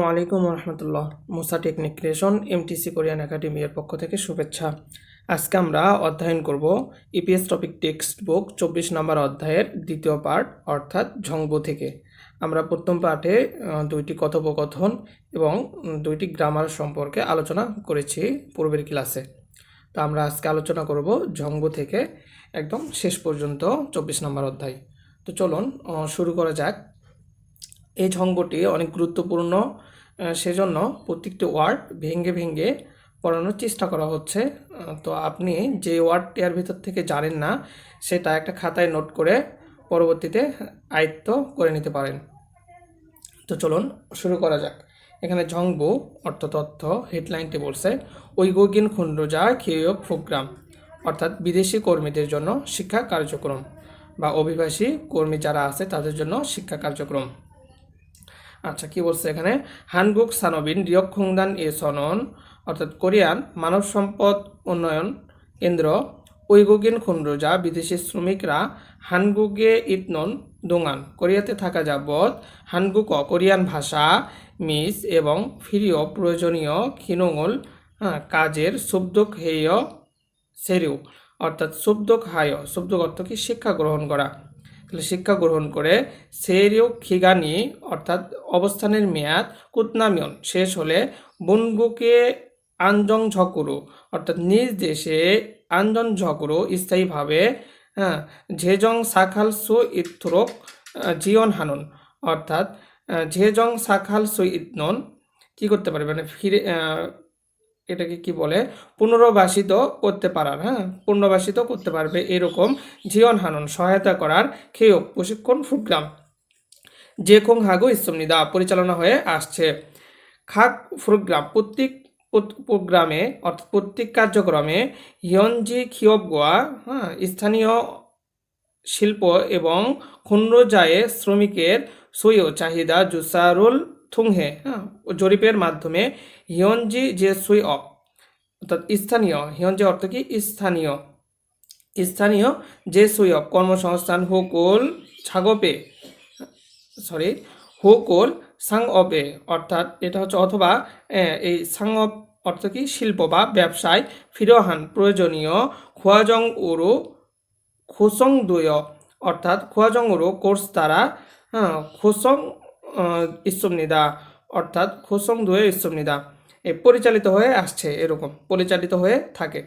আসসালামু আলাইকুম রহমতুল্লাহ। Musa technic creation MTC Korean academy এর পক্ষ থেকে শুভেচ্ছা। আজকে আমরা অধ্যয়ন করব EPS topic text book 24 number অধ্যায়ের দ্বিতীয় পার্ট অর্থাৎ ঝংবো থেকে। আমরা প্রথম পার্টে দুইটি কথোপকথন এবং দুইটি গ্রামার সম্পর্কে আলোচনা করেছি পূর্বের ক্লাসে। তো আমরা আজকে আলোচনা করব ঝংবো থেকে একদম শেষ পর্যন্ত 24 নম্বর অধ্যায়। তো চলুন শুরু করা যাক। এই ঝংবটি অনেক গুরুত্বপূর্ণ, সেজন্য প্রত্যেকটি ওয়ার্ড ভেঙে ভেঙে পড়ানোর চেষ্টা করা হচ্ছে। তো আপনি যে ওয়ার্ডটি এর ভিতর থেকে জানেন না সেটা একটা খাতায় নোট করে পরবর্তীতে আয়ত্ত করে নিতে পারেন। তো চলুন শুরু করা যাক। এখানে ঝংবো অর্থতথ্য হেডলাইনটি বলছে ঐগোগিন খুন্ডোজা খেয়ক প্রোগ্রাম, অর্থাৎ বিদেশি কর্মীদের জন্য শিক্ষা কার্যক্রম বা অভিবাসী কর্মী যারা আছে তাদের জন্য শিক্ষা কার্যক্রম। আচ্ছা, কি বলছে এখানে? হানগুক সানবিন রিয়কখংদান এ সনন, অর্থাৎ কোরিয়ান মানব সম্পদ উন্নয়ন কেন্দ্র ঐগোগিন খুন্ডোজা বিদেশি শ্রমিকরা হানগুকে ইতনন দোঙান, কোরিয়াতে থাকা যাবৎ হানগুক কোরিয়ান ভাষা মিস এবং ফিরিও প্রয়োজনীয় খিনোঙল কাজের সুব্দক হেয় সেরিউ, অর্থাৎ সুব্দক হায়, সুব্দক অর্থ কি শিক্ষা গ্রহণ করা। তাহলে শিক্ষা গ্রহণ করে সেরিও খিগানি, অর্থাৎ অবস্থানের মেয়াদ কুতনামিয়ন শেষ হলে বুনগুকে আনজং ঝকুরু, অর্থাৎ নিজ দেশে আনজন ঝকুরু স্থায়ীভাবে ঝেজং সাখাল সু ইত্রক জিয়ন হানুন, অর্থাৎ ঝেজং সাখাল সু ইতনন কি করতে পারে, মানে ফিরে এটাকে কি বলে, পুনর্বাসিত করতে পারার, পুনর্বাসিত করতে পারবে এরকম জীবন হানন সহায়তা করার খেয়ক প্রশিক্ষণ প্রোগ্রাম জেখং হাগো ইসমনিদা পরিচালনা হয়ে আসছে। খাক প্রোগ্রাম প্রত্যেক প্রোগ্রামে অর্থাৎ প্রত্যেক কার্যক্রমে হিয়নজি খিয়বগোয়া স্থানীয় শিল্প এবং খুন্ডোজায়ে শ্রমিকের সুইও চাহিদা জুসারুল থুংহে জরিপের মাধ্যমে হিয়নজি যে সুই অফ, অর্থাৎ স্থানীয়, হিয়নজি অর্থ কি স্থানীয়, স্থানীয় যে সুই অফ কর্মসংস্থান হুকুল ছাগপে হুকুল সাং অপে, অর্থাৎ এটা হচ্ছে অথবা এই সাং অপ অর্থ কি শিল্প বা ব্যবসায় ফিরোহান প্রয়োজনীয় খোয়াজং উরু খোসং দুয়, অর্থাৎ খোয়াজং উরু কোর্স দ্বারা খোসং ইসমনিদা, অর্থাৎ খোসং দুয়ে ইসমনিদা পরিচালিত হয়ে আসছে, এরকম পরিচালিত হয়ে থাকে।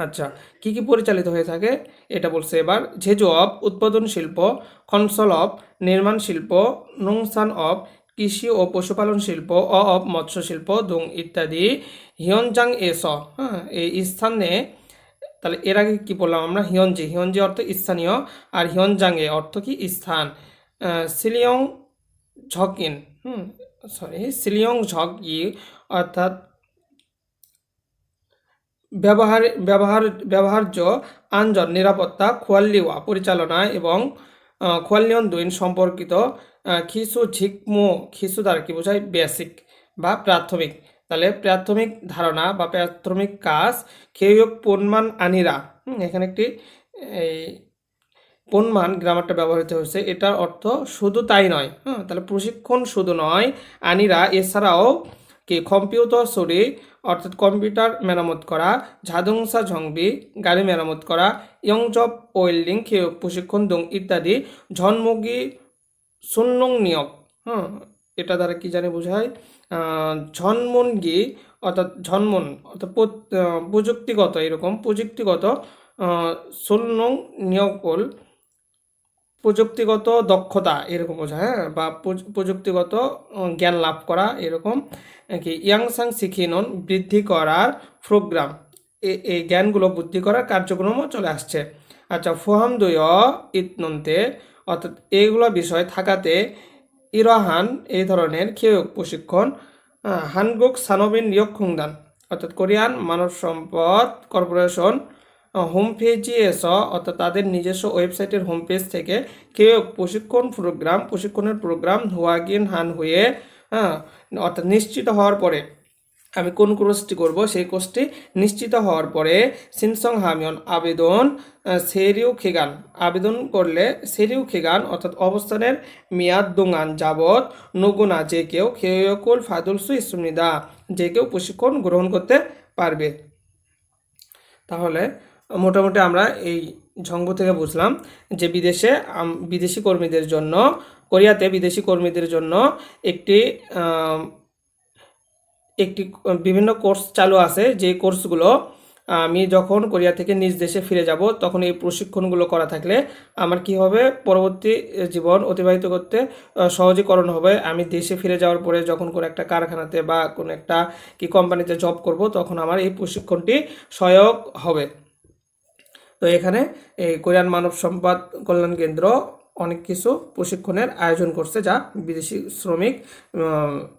আচ্ছা, কি কি পরিচালিত হয়ে থাকে এটা বলছে এবার। ঝেজু অফ উৎপাদন শিল্প, কনসল অফ নির্মাণ শিল্প, নুংসান অফ কৃষি ও পশুপালন শিল্প, অফ মৎস্য শিল্প, দুং ইত্যাদি হিয়নজাং এস এই স্থানে। তাহলে এর আগে কি বললাম আমরা? হিয়নজি, হিয়নজি অর্থ স্থানীয়, আর হিয়নজাংয়ে অর্থ কি স্থান। সিলিয়ং ঝকিন সিলিয়ং ঝকি, অর্থাৎ ব্যবহার্য আঞ্জন নিরাপত্তা খোয়াল্লিওয়া পরিচালনা এবং খোয়াল্লিয়ন দুইন সম্পর্কিত খিসু ঝিকমো, খিসু দ্বারা কি বোঝায়? বেসিক বা প্রাথমিক। তাহলে প্রাথমিক ধারণা বা প্রাথমিক কাজ খেয়ক পনমান আনিরা, এখানে একটি এই পনমান গ্রামারটা ব্যবহৃত হয়েছে, এটার অর্থ শুধু তাই নয়, তাহলে প্রশিক্ষণ শুধু নয়, আনিরা এছাড়াও কি কম্পিউটার সরি, অর্থাৎ কম্পিউটার মেরামত করা, ঝাদুংসা ঝংবি গাড়ি মেরামত করা, ইয়ংজব ওয়েল্ডিং খেয়ক প্রশিক্ষণ দং ইত্যাদি ঝনমুগি সুন্নং নিয়োগ, এটা দ্বারা কি জানি বোঝায়? ঝনমনগি অর্থাৎ ঝনমন অর্থাৎ প্রযুক্তিগত, এরকম প্রযুক্তিগত সুন্নং নিয়োগল প্রযুক্তিগত দক্ষতা এরকম বোঝায়, বা প্রযুক্তিগত জ্ঞান লাভ করা এরকম কি। ইয়াংসাং শিখিনন বৃদ্ধি করার প্রোগ্রাম, এই জ্ঞানগুলো বৃদ্ধি করার কার্যক্রমও চলে আসছে। আচ্ছা, ফোহাম দয় ইতনন্তে, অর্থাৎ এইগুলো বিষয় থাকাতে ইরহান এই ধরনের খেয়ক প্রশিক্ষণ হানগুক সানবিন নিয়োগখংদান, অর্থাৎ কোরিয়ান মানব সম্পদ কর্পোরেশন হোম পেজে অর্থাৎ তাদের নিজস্ব ওয়েবসাইটের হোম পেজ থেকে কেউ প্রশিক্ষণের প্রোগ্রাম হুয়াগিন হান হয়ে অর্থাৎ নিশ্চিত হওয়ার পরে আমি কোন কোর্সটি করব সেই কোর্সটি নিশ্চিত হওয়ার পরে সিনসং হামিয়ন সেরিউ খেগান আবেদন করলে সেরিউ খেগান অর্থাৎ অবস্থানের মেয়াদ দোঙান যাবৎ নগুনা যে কেউ খেয়কুল ফাদুলসু ইসুমিদা যে কেউ প্রশিক্ষণ গ্রহণ করতে পারবে। তাহলে মোটামুটি আমরা এই ঝঙ্গ থেকে বুঝলাম যে বিদেশি কর্মীদের জন্য কোরিয়াতে বিদেশি কর্মীদের জন্য একটি বিভিন্ন কোর্স চালু আছে, যে কোর্সগুলো আমি যখন কোরিয়া থেকে নিজ দেশে ফিরে যাব তখন এই প্রশিক্ষণগুলো করা থাকলে আমার কি হবে, পরবর্তী জীবন অতিবাহিত করতে সহজীকরণ হবে। আমি দেশে ফিরে যাওয়ার পরে যখন কোনো একটা কারখানাতে বা কোনো একটা কোম্পানিতে জব করব তখন আমার এই প্রশিক্ষণটি সহায়ক হবে। তো এখানে এই কোরিয়ান মানব সম্পদ কল্যাণ কেন্দ্র অনেক কিছু প্রশিক্ষণের আয়োজন করছে, যা বিদেশি শ্রমিক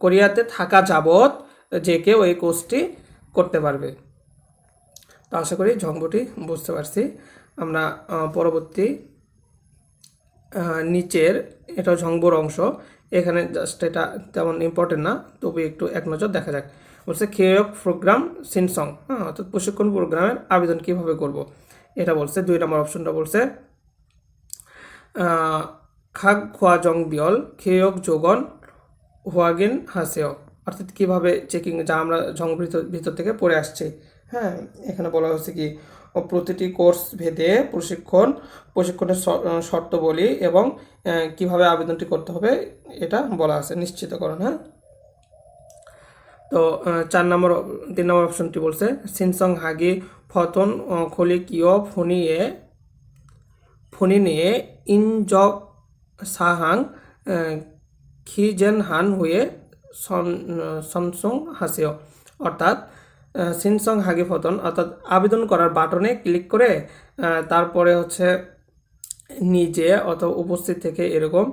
কোরিয়াতে থাকা যাবৎ যে কেউ এই কোর্সটি করতে পারবে। তো আশা করি ঝঙ্গটি বুঝতে পারছি। আমরা পরবর্তী নিচের এটা ঝঙ্গর অংশ, এখানে জাস্ট এটা তেমন ইম্পর্টেন্ট না, তবু একটু এক নজর দেখা যাক। বলছে খেয়ক প্রোগ্রাম সিনসং, অর্থাৎ প্রশিক্ষণ প্রোগ্রামের আবেদন কিভাবে করব এটা বলছে। 2 নম্বর অপশনটা বলছে খাগ খোয়া জং বিয়ল খেয়ক যোগন হোয়াগিন হাসেও, অর্থাৎ কীভাবে চেকিং, যা আমরা ঝং ভিতর থেকে পড়ে আসছি। হ্যাঁ, এখানে বলা হচ্ছে কি প্রতিটি কোর্স ভেদে প্রশিক্ষণের শর্তাবলী এবং কিভাবে আবেদনটি করতে হবে এটা বলা আছে, নিশ্চিতকরণ। হ্যাঁ, তো 3 নম্বর অপশনটি বলছে সিনসং হাগি ফতন খলি কিয় ফোনি নিয়ে ইনজক সাহাং খিজেন হান হুয়ে সমসং হাসিও, অর্থাৎ সিনসং হাগি ফতন অর্থাৎ আবেদন করার বাটনে ক্লিক করে তারপরে হচ্ছে নিজে অথবা উপস্থিত থেকে এরকম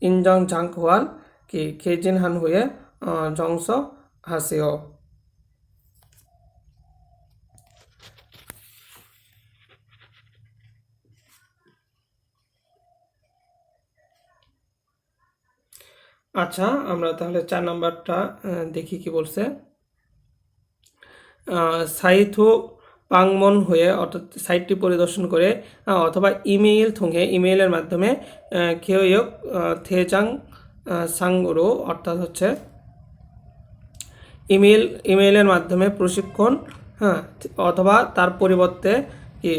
ইনজং জাঙ্ক হওয়াল খেজেন হান হুয়ে জংস হাসিও। আচ্ছা, আমরা তাহলে 4 নাম্বারটা দেখি কি বলছে। সাইথো পাংমন হয়ে অর্থাৎ সাইটটি পরিদর্শন করে অথবা ইমেইলের মাধ্যমে খেয়োক থেজাং সাংরো, অর্থাৎ হচ্ছে ইমেইলের মাধ্যমে প্রশিক্ষণ, হ্যাঁ, অথবা তার পরিবর্তে কি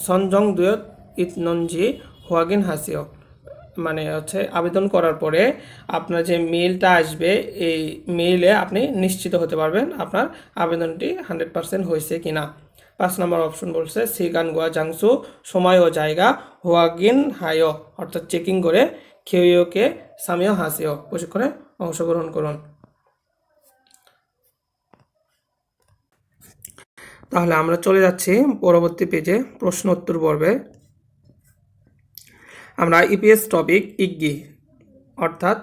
সনজং দুয়ত ইতনঞ্জি হোয়াগিন হাসিও, মানে হচ্ছে আবেদন করার পরে আপনার যে মেইলটা আসবে এই মেইলে আপনি নিশ্চিত হতে পারবেন আপনার আবেদনটি 100% হয়েছে কি না। 5 নম্বর অপশন বলছে সিগান গোয়া জাংসু সময় ও জায়গা হোয়াগিন হায়ো, অর্থাৎ চেকিং করে খেয়োকে সামিও হাসিও প্রশিক্ষণে অংশগ্রহণ করুন। তাহলে আমরা চলে যাচ্ছি পরবর্তী পেজে প্রশ্ন উত্তর পর্বে। আমরা ইপিএস টপিক ইগি অর্থাৎ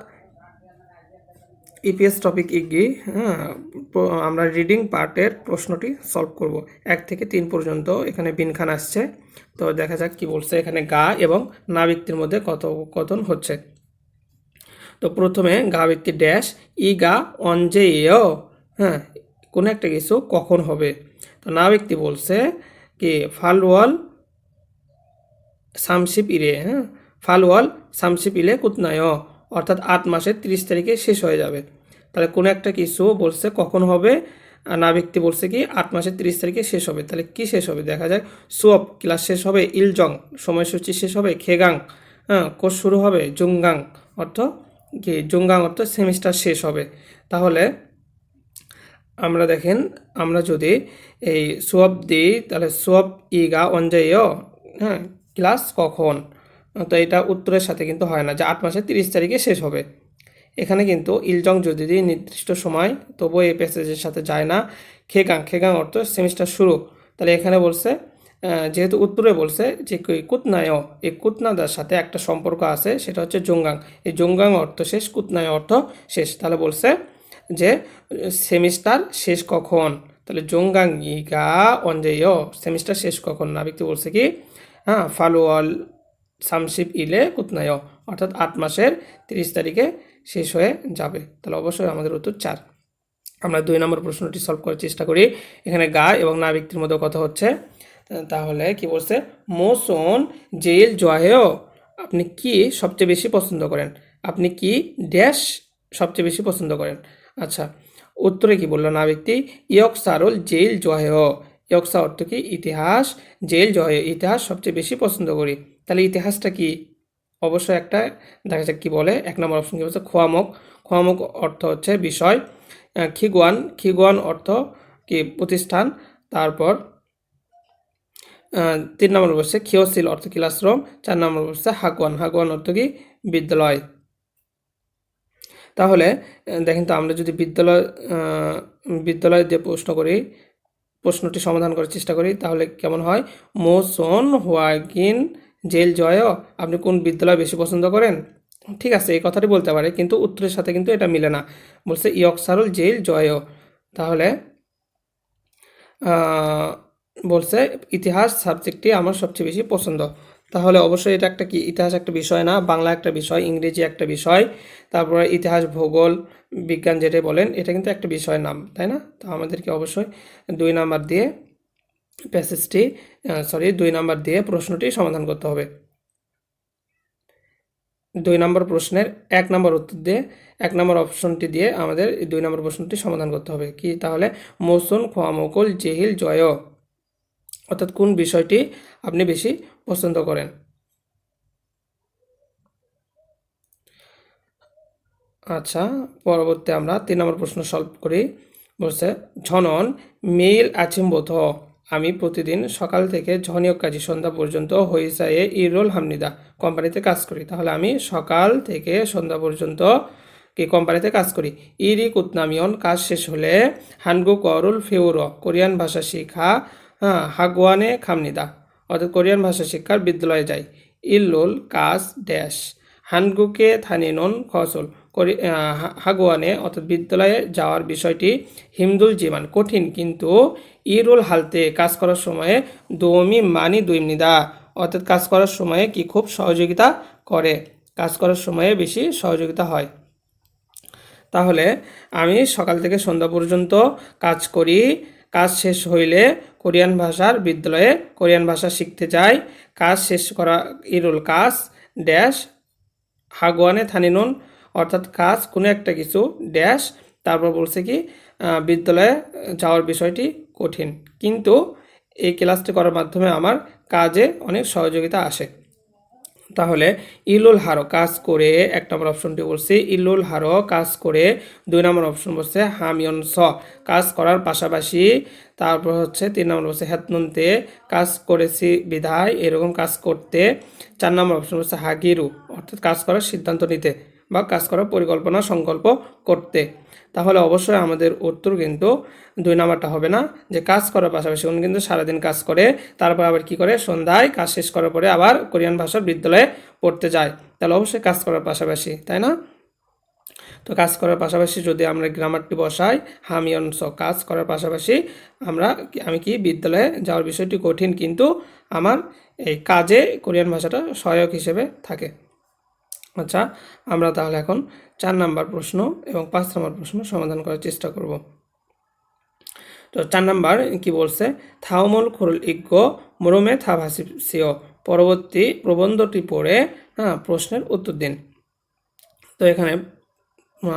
ইপিএস টপিক ইগি আমরা রিডিং পার্টের প্রশ্নটি সলভ করব। 1 থেকে 3 পর্যন্ত এখানে বিনখান আসছে, তো দেখা যাক কি বলছে। এখানে গা এবং না ব্যক্তির মধ্যে কথোপকথন হচ্ছে। তো প্রথমে গা ব্যক্তি ড্যাশ ই গা অঞ্জে এও, হ্যাঁ, কোনো একটা কিছু কখন হবে। তো না ব্যক্তি বলছে কি ফালওয়াল সামশিপ ইরে, হ্যাঁ, ফালওয়াল সামশিপ ইলে কুতনায়, অর্থাৎ 8 মাসের 30 তারিখে শেষ হয়ে যাবে। তাহলে কোনো একটা কিছু বলছে কখন হবে, না ব্যক্তি বলছে কি 8 মাসের 30 তারিখে শেষ হবে। তাহলে কি শেষ হবে দেখা যায়, সুঅপ ক্লাস শেষ হবে, ইলজং সময়সূচি শেষ হবে, খেগাং কোর্স শুরু হবে, জুঙ্গাং অর্থ কি জুঙ্গাং অর্থ সেমিস্টার শেষ হবে। তাহলে আমরা দেখেন, আমরা যদি এই সুঅপ দিই তাহলে সুঅপ ইগা অঞ্জেয়, হ্যাঁ, ক্লাস কখন, তো এটা উত্তরের সাথে কিন্তু হয় না যে 8 মাসের 30 তারিখে শেষ হবে। এখানে কিন্তু ইলজং যদি দিই নির্দিষ্ট সময়, তবুও এই প্যাসেজের সাথে যায় না। খেগাং অর্থ সেমিস্টার শুরু, তাহলে এখানে বলছে যেহেতু উত্তরে বলছে যে কুতনায়, এই কুতনাদার সাথে একটা সম্পর্ক আছে, সেটা হচ্ছে জোঙ্গাং। এই জোঙ্গাং অর্থ শেষ, কুতনায় অর্থ শেষ। তাহলে বলছে যে সেমিস্টার শেষ কখন, তাহলে জোঙ্গাং ইগা অঞ্জেয় সেমিস্টার শেষ কখন। না ব্যক্তি বলছে কি ফালুয়াল সামশিপ ইলে কুতনায়, অর্থাৎ 8 মাসের 30 তারিখে শেষ হয়ে যাবে। তাহলে অবশ্যই আমাদের উত্তর 4। আমরা 2 নম্বর প্রশ্নটি সলভ করার চেষ্টা করি। এখানে গা এবং না ব্যক্তির মধ্যে কথা হচ্ছে। তাহলে কি বলছে, মোসন জেল জয়েও, আপনি কি সবচেয়ে বেশি পছন্দ করেন, আপনি কি ড্যাশ সবচেয়ে বেশি পছন্দ করেন। আচ্ছা, উত্তরে কি বললো না ব্যক্তি, ইয়ক সারুল জেল জহেও, ইয়কসা অর্থ কি ইতিহাস, জেল জহে ইতিহাস সবচেয়ে বেশি পছন্দ করি। তাহলে ইতিহাসটা কি, অবশ্যই একটা, দেখা যাক কি বলে। 1 নম্বর অপশন কি বলছে, খোয়ামুখ, খোয়ামুখ অর্থ হচ্ছে বিষয়। খিগুয়ান, খিগুয়ান অর্থ কি প্রতিষ্ঠান। তারপর 3 নম্বর বলছে খিওসিল অর্থ ক্লাসরুম। 4 নম্বর বলছে হাগুয়ান, হাগুয়ান অর্থ কি বিদ্যালয়। তাহলে দেখেন তো, আমরা যদি বিদ্যালয় দিয়ে প্রশ্ন করি, প্রশ্নটি সমাধান করার চেষ্টা করি, তাহলে কেমন হয়, মোসন হোয়াগিন জেল জয়, আপনি কোন বিদ্যালয় বেশি পছন্দ করেন। ঠিক আছে, এই কথাটি বলতে পারে, কিন্তু উত্তরের সাথে কিন্তু এটা মিলে না। বলছে ইয়কসারুল জেল জয়। তাহলে বলছে ইতিহাস সাবজেক্টটি আমার সবচেয়ে বেশি পছন্দ। তাহলে অবশ্যই এটা একটা কি, ইতিহাস একটা বিষয় না, বাংলা একটা বিষয়, ইংরেজি একটা বিষয়, তারপরে ইতিহাস ভূগোল বিজ্ঞান যেটাই বলেন, এটা কিন্তু একটা বিষয়ের নাম, তাই না। তো আমাদেরকে অবশ্যই 2 নাম্বার দিয়ে প্যাসেজটি 2 নাম্বার দিয়ে প্রশ্নটি সমাধান করতে হবে। 2 নম্বর প্রশ্নের 1 নম্বর উত্তর দিয়ে 1 নম্বর অপশনটি দিয়ে আমাদের 2 নম্বর প্রশ্নটি সমাধান করতে হবে। কি তাহলে, মৌসুন খোয়ামকুল জেহিল জয়, অর্থাৎ কোন বিষয়টি আপনি বেশি পছন্দ করেন। আচ্ছা, পরবর্তী আমরা 3 নম্বর প্রশ্ন সলভ করি। বলছে ঝনন মেইল আচিম্বোধ, আমি প্রতিদিন সকাল থেকে ঝনিয়ক কাজী সন্ধ্যা পর্যন্ত হইসায়ে ইরোল হামনিদা কোম্পানিতে কাজ করি। তাহলে আমি সকাল থেকে সন্ধ্যা পর্যন্ত কি কোম্পানিতে কাজ করি। ইরি কুতনামিয়ন, কাজ শেষ হলে হানগু করুল ফেউর, কোরিয়ান ভাষা শিক্ষা হাগুয়ানে খামনিদা, অর্থাৎ কোরিয়ান ভাষা শিক্ষার বিদ্যালয়ে যাই। ইল্লুল কাজ ড্যাশ, হানগুকে থানিনন খসল, হাগুয়ানে অর্থাৎ বিদ্যালয়ে যাওয়ার বিষয়টি হিমদুল জীবন কঠিন, কিন্তু ইরুল হালতে কাজ করার সময়ে দোমি মানি দুইমনিদা, অর্থাৎ কাজ করার সময়ে কি খুব সহযোগিতা করে, কাজ করার সময়ে বেশি সহযোগিতা হয়। তাহলে আমি সকাল থেকে সন্ধ্যা পর্যন্ত কাজ করি, কাজ শেষ হইলে কোরিয়ান ভাষার বিদ্যালয়ে কোরিয়ান ভাষা শিখতে যাই। কাজ শেষ করা ইরুল কাজ ড্যাশ হাগুয়ানে থানিনুন, অর্থাৎ কাজ কোনো একটা কিছু ড্যাশ, তারপর বলছে কি বিদ্যালয়ে যাওয়ার বিষয়টি কঠিন, কিন্তু এই ক্লাসটি করার মাধ্যমে আমার কাজে অনেক সহযোগিতা আসে। তাহলে ইলুল হারো কাজ করে 1 নম্বর অপশনটি বলছি, ইলুল হারো কাজ করে। 2 নম্বর অপশন বলছে হামিয়ন স, কাজ করার পাশাপাশি। তারপর হচ্ছে 3 নম্বর বলছে হেতনন্তে, কাজ করেছি বিধায় এরকম কাজ করতে। 4 নম্বর অপশন বলছে হাগিরু, অর্থাৎ কাজ করার সিদ্ধান্ত নিতে বা কাজ করার পরিকল্পনা সংকল্প করতে। তাহলে অবশ্যই আমাদের উত্তর কিন্তু 2 নাম্বারটা হবে না, যে কাজ করার পাশাপাশি উনি কিন্তু সারাদিন কাজ করে, তারপর আবার কি করে সন্ধ্যায় কাজ শেষ করার পরে আবার কোরিয়ান ভাষার বিদ্যালয়ে পড়তে যায়। তাহলে অবশ্যই কাজ করার পাশাপাশি, তাই না। তো কাজ করার পাশাপাশি যদি আমরা গ্রামারটি বসাই, হামিয়নস কাজ করার পাশাপাশি আমি কি বিদ্যালয়ে যাওয়ার বিষয়টি কঠিন, কিন্তু আমার এই কাজে কোরিয়ান ভাষাটা সহায়ক হিসেবে থাকে। আচ্ছা, আমরা তাহলে এখন 4 নাম্বার প্রশ্ন এবং 5 নাম্বার প্রশ্ন সমাধান করার চেষ্টা করব। তো 4 নাম্বার কি বলছে, থাওমল খুরুল ইজ্ঞ মুরমে থাভাসিও, পরবর্তী প্রবন্ধটি পড়ে প্রশ্নের উত্তর দিন। তো এখানে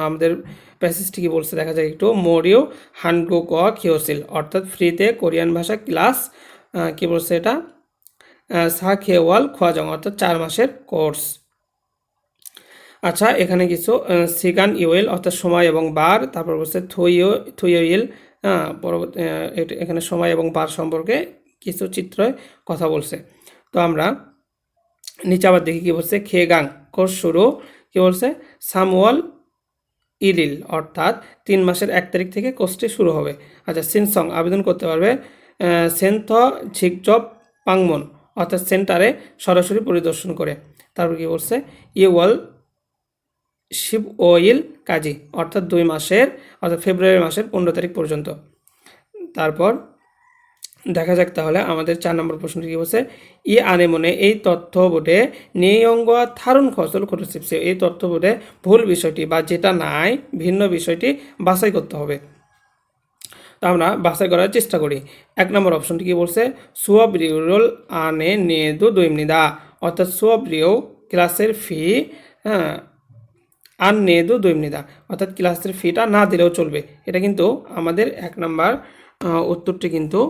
আমাদের প্যাসেজটি কি বলছে দেখা যায় একটু, মোরিও হানগো ক খিওসিল, অর্থাৎ ফ্রিতে কোরিয়ান ভাষা ক্লাস কি বলছে এটা, সা খেওয়াল খোয়াজং, অর্থাৎ 4 মাসের কোর্স। আচ্ছা, এখানে কিছু সিগান ইউএল অর্থাৎ সময় এবং বার, তারপর বলছে থুইল, পরবর্তী এখানে সময় এবং বার সম্পর্কে কিছু চিত্র কথা বলছে। তো আমরা নিচে আবার দেখি কি বলছে, খেগাং কোর্স শুরু, কি বলছে সামওয়াল ইলিল, অর্থাৎ 3 মাসের 1 তারিখ থেকে কোর্সটি শুরু হবে। আচ্ছা, সিনসং আবেদন করতে পারবে সেন্থ ঝিকজব পাংমন, অর্থাৎ সেন্টারে সরাসরি পরিদর্শন করে। তারপর কি বলছে ইওয়াল শিব ওইল কাজী, অর্থাৎ 2 মাসের, অর্থাৎ ফেব্রুয়ারি মাসের 15 তারিখ পর্যন্ত। তারপর দেখা যাক তাহলে আমাদের 4 নম্বর প্রশ্নটি কি বলছে, ই আনেমনে এই তথ্য বোর্ডে নিয়ঙ্গ থারুন খসল খরচিপসে, এই তথ্য বোর্ডে ভুল বিষয়টি বা যেটা নাই ভিন্ন বিষয়টি বাছাই করতে হবে। তো আমরা বাছাই করার চেষ্টা করি। 1 নম্বর অপশনটি কি বলছে, সুঅব্রিউরল আনে নেদু দুইমনিদা, অর্থাৎ সুঅব্রিউ ক্লাসের ফি, হ্যাঁ, আর নেদু দুইমনিদা, অর্থাৎ ক্লাসের ফিটা না দিলেও চলবে। এটা কিন্তু আমাদের 1 নম্বর উত্তরটি কিন্তু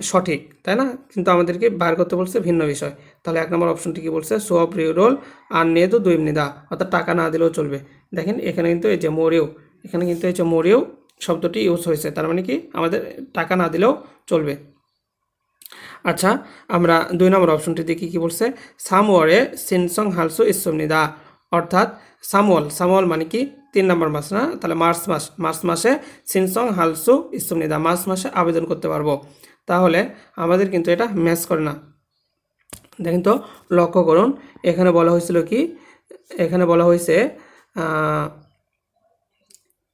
সঠিক, তাই না? কিন্তু আমাদেরকে বার করতে বলছে ভিন্ন বিষয়। তাহলে 1 নম্বর অপশনটি কি বলছে, সুঅব্রিউরল আর নেদু দুইমনিদা, অর্থাৎ টাকা না দিলেও চলবে। দেখেন এখানে কিন্তু এই যে মোরেও, এখানে কিন্তু এই যে মোরেও শব্দটি ইউজ হয়েছে, তার মানে কি আমাদের টাকা না দিলেও চলবে। আচ্ছা, আমরা 2 নম্বর অপশনটি দেখি কি বলছে, সামওয়ারে সিনসং হালসু ইসুমনিদা, অর্থাৎ সামওয়াল মানে কি 3 নম্বর মাস না, তাহলে মার্চ মাসে সিনসং হালসু ইসুমনিদা, মার্চ মাসে আবেদন করতে পারবো। তাহলে আমাদের কিন্তু এটা ম্যাচ করে না। দেখেন তো, লক্ষ্য করুন, এখানে বলা হয়েছিল কি, এখানে বলা হয়েছে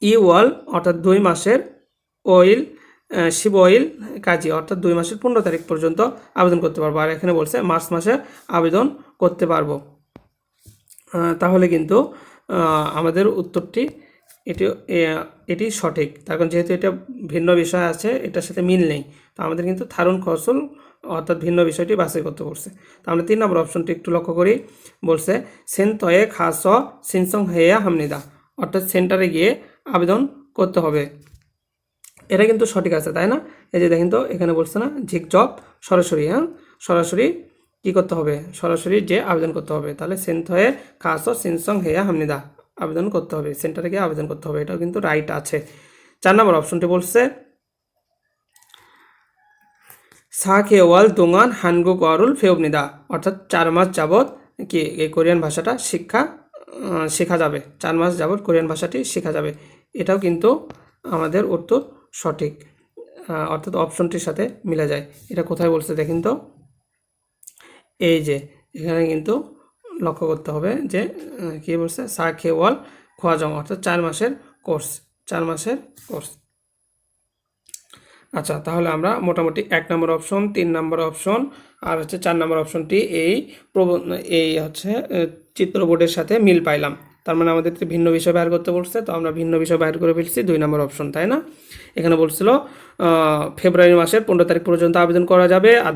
ইওয়াল অর্থাৎ 2 মাসের অয়েল শিব অয়েল কাজী, অর্থাৎ 2 মাসের 15 তারিখ পর্যন্ত আবেদন করতে পারবো। আর এখানে বলছে মার্চ মাসে আবেদন করতে পারবো। তাহলে কিন্তু আমাদের উত্তরটি এটি সঠিক, তার কারণ যেহেতু এটা ভিন্ন বিষয় আছে, এটার সাথে মিল নেই, তো আমাদের কিন্তু থারুন কৌশল অর্থাৎ ভিন্ন বিষয়টি বাছাই করতে বলছে। তো আমরা 3 নম্বর অপশনটি একটু লক্ষ্য করি, বলছে সেনতয়ে খাস সিনসং হেয়া হামনিদা, অর্থাৎ সেন্টারে গিয়ে আবেদন করতে হবে। এটা কিন্তু সঠিক আছে, তাই না? এই যে দেখেন তো, এখানে বলছে না ঝিক জব সরাসরি, হ্যাঁ, সরাসরি কি করতে হবে, সরাসরি যে আবেদন করতে হবে। তাহলে সেন্থয়ে খাস সিনসং হেয়া হামনিদা, আবেদন করতে হবে, সেন্টারে গিয়ে আবেদন করতে হবে, এটাও কিন্তু রাইট আছে। 4 নম্বর অপশনটি বলছে সাকেওয়াল দোঙান হানগুক অরুল ফেউবনিদা, অর্থাৎ 4 মাস যাবৎ কি এই কোরিয়ান ভাষাটা শেখা যাবে, 4 মাস যাবৎ কোরিয়ান ভাষাটি শেখা যাবে। এটাও কিন্তু আমাদের উত্তর সঠিক, অর্থাৎ অপশনটির সাথে মিলে যায়। এটা কোথায় বলছে দেখেন তো, এই যে এখানে কিন্তু লক্ষ্য করতে হবে যে কি বলছে, সাকেওয়াল খোয়াজং, অর্থাৎ 4 মাসের কোর্স, 4 মাসের কোর্স। আচ্ছা, তাহলে আমরা মোটামুটি 1 নম্বর অপশন, 3 নম্বর অপশন আর হচ্ছে 4 নম্বর অপশনটি এই হচ্ছে চিত্র বোর্ডের সাথে মিল পাইলাম। তার মানে আমাদের ভিন্ন বিষয় বাইর করতে বলছে, তো আমরা ভিন্ন বিষয় বাইর করে ফেলছি 2 নম্বর অপশন, তাই না? এখানে বলছিল ফেব্রুয়ারি মাসের 15 তারিখ পর্যন্ত আবেদন করা যাবে, আর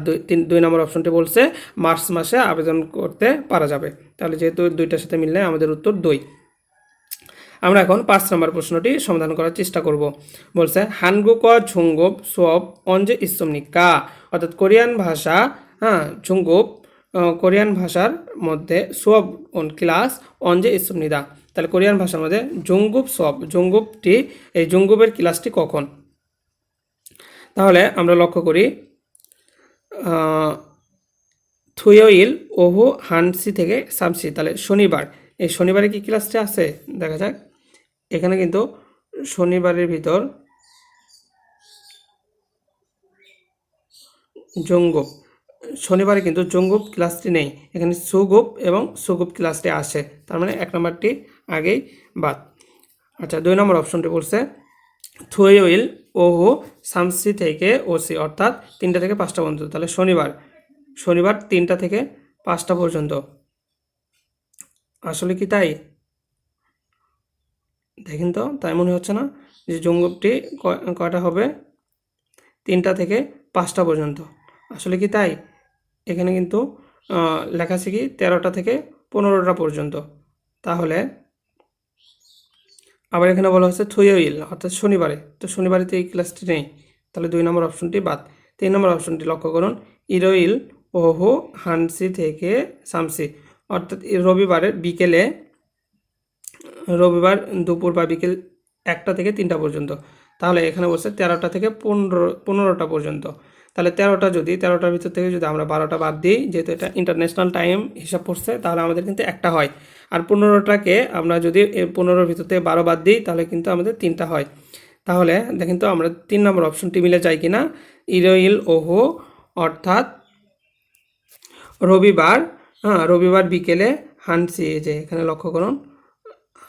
2 নম্বর অপশনটি বলছে মার্চ মাসে আবেদন করতে পারা যাবে। তাহলে যেহেতু 2টার সাথে মিললে আমাদের উত্তর 2। আমরা এখন 5 নম্বর প্রশ্নটি সমাধান করার চেষ্টা করব। বলছে হানগুক ঝুঙ্গুপ সোপ অঞ্জে ইস্তমনিকা, অর্থাৎ কোরিয়ান ভাষা, হ্যাঁ, ঝুঙ্গুপ কোরিয়ান ভাষার মধ্যে সোপ ক্লাস অঞ্জে ইস্তমনিদা, তাহলে কোরিয়ান ভাষার মধ্যে জুঙ্গুপ সোপ, জুঙ্গুপটি, এই জুঙ্গুপের ক্লাসটি কখন? তাহলে আমরা লক্ষ্য করি থুয়োইল ওহু হানসি থেকে সামসি, তাহলে শনিবার, এই শনিবারে কি ক্লাসটা আছে দেখা যাক। এখানে কিন্তু শনিবারের ভিতর জঙ্গুপ, শনিবারে কিন্তু জঙ্গুপ ক্লাসটি নেই, এখানে সুগুপ এবং সুগুপ ক্লাসটি আসে, তার মানে 1 নম্বরটি আগেই বাদ। আচ্ছা, 2 নম্বর অপশনটি বলছে থুয়োইল ওহু সামসি থেকে ওসি, অর্থাৎ 3টা থেকে 5টা পর্যন্ত, তাহলে শনিবার 3টা থেকে 5টা পর্যন্ত। আসলে কি তাই? দেখেন তো, তাই মনে হচ্ছে না যে জঙ্গুপটি কয়টা হবে, 3টা থেকে 5টা পর্যন্ত। আসলে কি তাই? এখানে কিন্তু লেখা আছে কি 13টা থেকে 15টা পর্যন্ত। তাহলে আবার এখানে বলা হচ্ছে থুয়োইল, অর্থাৎ শনিবারে, তো শনিবারে তো এই ক্লাসটি নেই, তাহলে 2 নম্বর অপশনটি বাদ। 3 নম্বর অপশনটি লক্ষ্য করুন, ইরোইল ওহো হানসি থেকে সামসি, অর্থাৎ রবিবারের বিকেলে, রবিবার দুপুর বা বিকেল 1টা থেকে 3টা পর্যন্ত। তাহলে এখানে বলছে 13টা থেকে 15টা পর্যন্ত। তাহলে 13টার ভিতর থেকে যদি আমরা 12টা বাদ দিই, যেহেতু এটা ইন্টারন্যাশনাল টাইম হিসাব পড়ছে, তাহলে আমাদের কিন্তু একটা হয়। আর 15টাকে আমরা যদি 15-র ভিতর থেকে 12 বাদ দিই, তাহলে কিন্তু আমাদের 3টা হয়। তাহলে দেখেন তো আমরা 3 নম্বর অপশনটি মিলে যায় কিনা, ইরোইল ওহো, অর্থাৎ রবিবার, হ্যাঁ, রবিবার বিকেলে হানসি, এই যে এখানে লক্ষ্য করুন,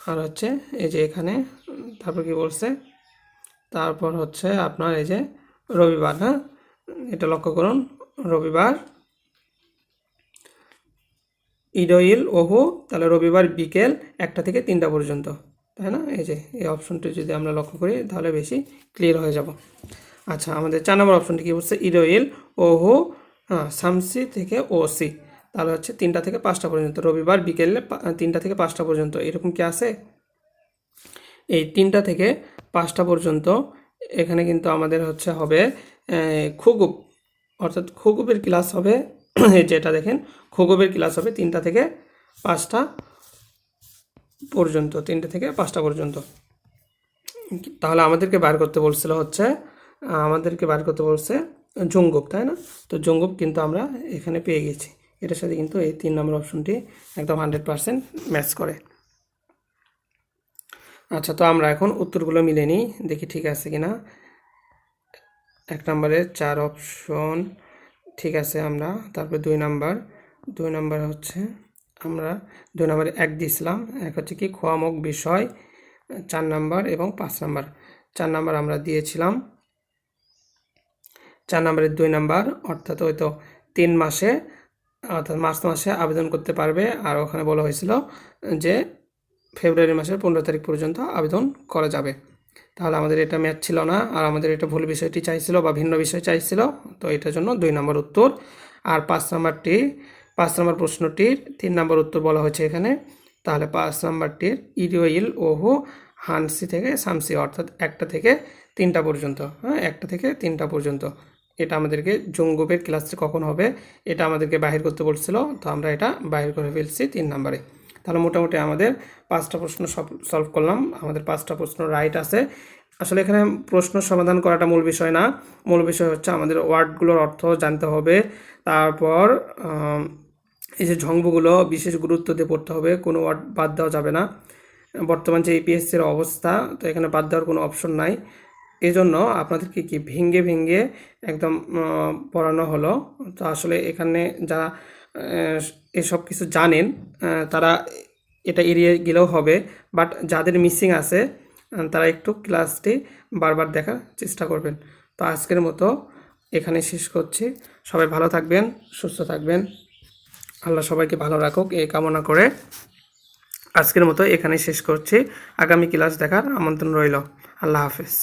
আর হচ্ছে এই যে এখানে, তারপর কি বলছে, তারপর হচ্ছে আপনার এই যে রবিবার, হ্যাঁ, এটা লক্ষ্য করুন, রবিবার ঈদইল ওহু, তাহলে রবিবার বিকেল 1টা থেকে 3টা পর্যন্ত, তাই না? এই যে এই অপশনটি যদি আমরা লক্ষ্য করি তাহলে বেশি ক্লিয়ার হয়ে যাব। আচ্ছা, আমাদের 4 নম্বর অপশনটি কী বলছে? ঈদইল ওহু, শামসি থেকে ওসি, তাহলে হচ্ছে 3টা থেকে 5টা পর্যন্ত, রবিবার বিকেলে 3টা থেকে 5টা পর্যন্ত, এরকম কি আছে? এই 3টা থেকে 5টা পর্যন্ত এখানে কিন্তু আমাদের হচ্ছে হবে খুগুব, অর্থাৎ খুগুবের ক্লাস হবে। যেটা দেখেন, খুগুবের ক্লাস হবে 3টা থেকে 5টা পর্যন্ত, 3টা থেকে 5টা পর্যন্ত। তাহলে আমাদেরকে বার করতে বলছিল হচ্ছে, আমাদেরকে বার করতে বলছে জঙ্গুব, তাই না? তো জঙ্গুব কিন্তু আমরা এখানে পেয়ে গেছি। এটার সাথে কিন্তু এই 3 নম্বর অপশনটি একদম 100% ম্যাচ করে। আচ্ছা, তো আমরা এখন উত্তরগুলো মিলে নিই, দেখি ঠিক আছে কিনা। 1 নম্বরে 4 অপশন ঠিক আছে আমরা, তারপর 2 নাম্বার হচ্ছে আমরা 2 নম্বরে 1 দিয়েছিলাম, 1 হচ্ছে কি খোয়ামুখ বিষয়, 4 নাম্বার এবং 5 নাম্বার। 4 নাম্বার আমরা দিয়েছিলাম, 4 নম্বরের 2 নাম্বার, অর্থাৎ ওই তো 3 মাসে, অর্থাৎ মার্চ মাসে আবেদন করতে পারবে। আর ওখানে বলা হয়েছিল যে ফেব্রুয়ারি মাসের 15 তারিখ পর্যন্ত আবেদন করা যাবে। তাহলে আমাদের এটা ম্যাচ ছিল না, আর আমাদের এটা ভুল বিষয়টি চাইছিল বা ভিন্ন বিষয় চাইছিল, তো এটার জন্য 2 নম্বর উত্তর। আর 5 নম্বর প্রশ্নটির 3 নম্বর উত্তর বলা হয়েছে এখানে। তাহলে 5 নম্বরটির ঈদইল ওহু হানসি থেকে শামসি, অর্থাৎ 1টা থেকে 3টা পর্যন্ত, 1টা থেকে 3টা পর্যন্ত, এটা আমাদেরকে জঙ্গুবের ক্লাসটি কখন হবে এটা আমাদেরকে বাহির করতে বলছিল, তো আমরা এটা বাহির করে ফেলছি 3 নম্বরে। তাহলে মোটামুটি আমাদের 5টা প্রশ্ন সলভ করলাম, আমাদের 5টা প্রশ্ন রাইট আছে। আসলে এখানে প্রশ্ন সমাধান করাটা মূল বিষয় না, মূল বিষয় হচ্ছে আমাদের ওয়ার্ডগুলোর অর্থ জানতে হবে। তারপর এই যে ঝংবগুলো বিশেষ গুরুত্ব দিয়ে পড়তে হবে, কোনো ওয়ার্ড বাদ দেওয়া যাবে না। বর্তমান যে ইপিএসসির অবস্থা, তো এখানে বাদ দেওয়ার কোনো অপশন নাই, এই জন্য আপনাদেরকে কি ভেঙে ভেঙে একদম পড়ানো হলো। তো আসলে এখানে যারা এসব কিছু জানেন তারা এটা এড়িয়ে গেলেও হবে, বাট যাদের মিসিং আছে তারা একটু ক্লাসটি বারবার দেখার চেষ্টা করবেন। তো আজকের মতো এখানে শেষ করছি, সবাই ভালো থাকবেন, সুস্থ থাকবেন, আল্লাহ সবাইকে ভালো রাখুক এই কামনা করে আজকের মতো এখানে শেষ করছি। আগামী ক্লাস দেখার আমন্ত্রণ রইল। আল্লাহ হাফেজ।